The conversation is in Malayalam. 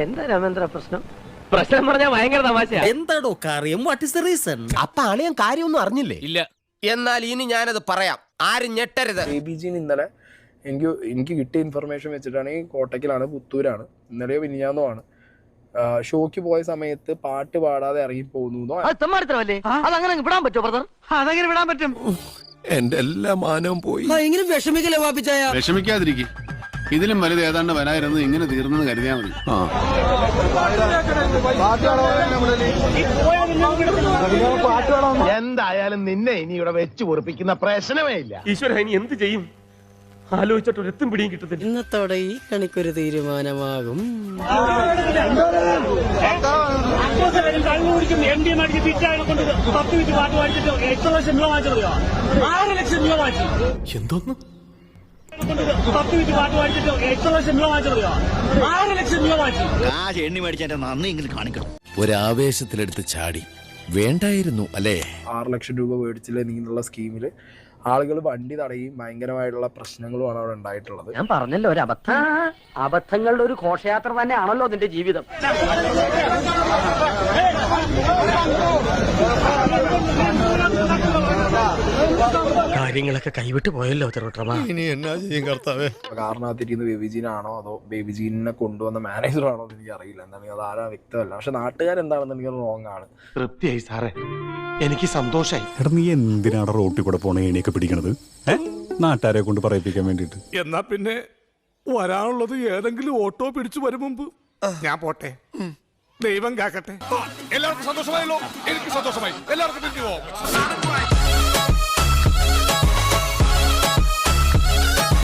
എന്താ രാമേന്ദ്ര പ്രശ്നം? പ്രശ്നം പറഞ്ഞാൽ ഭയങ്കര തമാശ. എന്താടോ കാര്യം? What is the reason? അപ്പൊ അളിയൻ കാര്യമൊന്നും അറിഞ്ഞില്ലേ? ഇല്ല. എന്നാൽ ഇനി ഞാനത് പറയാം, ആരും ഞെട്ടരുത്. ബേബിജിന് ഇന്നലെ എനിക്ക് കിട്ടിയ ഇൻഫർമേഷൻ വെച്ചിട്ടാണെങ്കിൽ കോട്ടയ്ക്കലാണ്, പുത്തൂരാണ്, ഇന്നലെയോ മിനിഞ്ഞാന്നോ ഷോയ്ക്ക് പോയ സമയത്ത് പാട്ട് പാടാതെ ഇറങ്ങി പോകുന്നു. അതങ്ങനെ വിടാൻ പറ്റുമോ ബ്രദർ? അതെങ്ങനെ വിടാൻ പറ്റും? എന്റെ എല്ലാ മാനവും പോയി. ഭയങ്കര വിഷമിക്കല്ലേ വാപ്പിച്ചായ? വിഷമിക്കാതിരിക്കും. ഇതിലും വലുത് ഏതാണ്ട് വരായിരുന്നു, ഇങ്ങനെ തീർന്നെന്ന് കരുതിയാ മതി. എന്തായാലും നിന്നെ ഇനി ഇവിടെ വെച്ച് പൊറിപ്പിക്കുന്ന പ്രശ്നമേ ഇല്ല. ഈശ്വര, ഇനി എന്ത് ചെയ്യും? ആലോചിച്ചിട്ട് ഒരു എത്തും പിടിയും കിട്ടത്തില്ല. ഇന്നത്തോടെ ഈ കണിക്കൊരു തീരുമാനമാകും. എന്തോന്ന്? ഒരാവേശത്തിലെടുത്ത് ചാടി വേണ്ടായിരുന്നു അല്ലേ? 6 ലക്ഷം രൂപ മേടിച്ചില്ലേ നീന്നുള്ള സ്കീമില് ആളുകൾ വണ്ടി തടയും, ഭയങ്കരമായിട്ടുള്ള പ്രശ്നങ്ങളുമാണ് അവിടെ ഉണ്ടായിട്ടുള്ളത്. ഞാൻ പറഞ്ഞല്ലോ, ഒരു അബദ്ധം. അബദ്ധങ്ങളുടെ ഒരു ഘോഷയാത്ര തന്നെയാണല്ലോ നിന്റെ ജീവിതം. കാര്യങ്ങളൊക്കെ കൈവിട്ട് പോയല്ലോ തിരുവട്ടമ. ഇനി എന്നാ ചെയ്യും കർത്താവേ? കാരണത്തിരിക്കുന്ന ബേബിജീനാണോ അതോ ബേബിജീനെ കൊണ്ടുവന്ന മാനേജറാണോ എന്ന് എനിക്ക് അറിയില്ല. എന്താണെങ്കിൽ അത് ആരാ വ്യക്തമല്ല. പക്ഷെ നാട്ടുകാരെന്താണെന്ന് എനിക്ക് റോങ് ആണ്. തൃപ്തിയായി സാറേ, എനിക്ക് സന്തോഷായി. എടാ, നീ എന്തിനാണ് റോട്ടിൽ കൂടെ പോണ ഏണിയൊക്കെ പിടിക്കണത്? നാട്ടുകാരെ കൊണ്ട് പറയിപ്പിക്കാൻ വേണ്ടിട്ട്. എന്നാ പിന്നെ വരാനുള്ളത് ഏതെങ്കിലും ഓട്ടോ പിടിച്ചു വരും മുമ്പ് ഞാൻ പോട്ടെ. ദൈവം കാക്കട്ടെ. എല്ലാവർക്കും സന്തോഷമായല്ലോ? എനിക്ക് സന്തോഷമായി. എല്ലാവർക്കും